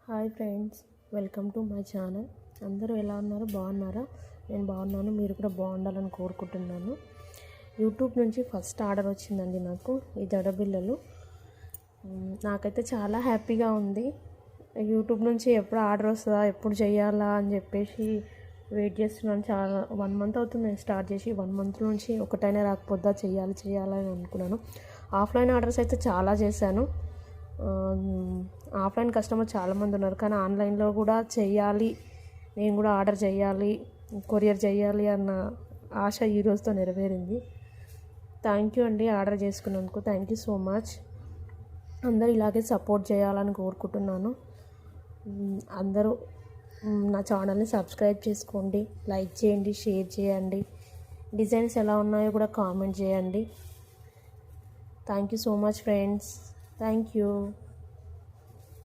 Hi friends, welcome to my channel. అందరూ ఎలా ఉన్నారు? బాగున్నారా? నేను బాగున్నాను. మీరు కూడా బాగుండాలని కోరుకుంటున్నాను. యూట్యూబ్ నుంచి ఫస్ట్ ఆర్డర్ వచ్చిందండి నాకు ఈ జడబిళ్ళలు. నాకైతే చాలా హ్యాపీగా ఉంది. యూట్యూబ్ నుంచి ఎప్పుడు ఆర్డర్ వస్తుందా, ఎప్పుడు చేయాలా అని చెప్పేసి వెయిట్ చేస్తున్నాను. చాలా 1 మంత్ అవుతుంది నేను స్టార్ట్ చేసి. 1 మంత్ నుంచి ఒకటైనా రాకపోద్దా, చేయాలని అనుకున్నాను. ఆఫ్లైన్ ఆర్డర్స్ అయితే చాలా చేశాను. ఆఫ్లైన్ కస్టమర్ చాలామంది ఉన్నారు, కానీ ఆన్లైన్లో కూడా చేయాలి, నేను కూడా ఆర్డర్ చేయాలి, కొరియర్ చేయాలి అన్న ఆశ ఈ రోజుతో నెరవేరింది. థ్యాంక్ యూ అండి, ఆర్డర్ చేసుకున్నందుకు. Thank you so much. అందరూ ఇలాగే సపోర్ట్ చేయాలని కోరుకుంటున్నాను. అందరూ నా ఛానల్ని సబ్స్క్రైబ్ చేసుకోండి, లైక్ చేయండి, షేర్ చేయండి. డిజైన్స్ ఎలా ఉన్నాయో కూడా కామెంట్ చేయండి. Thank you so much friends. Thank you.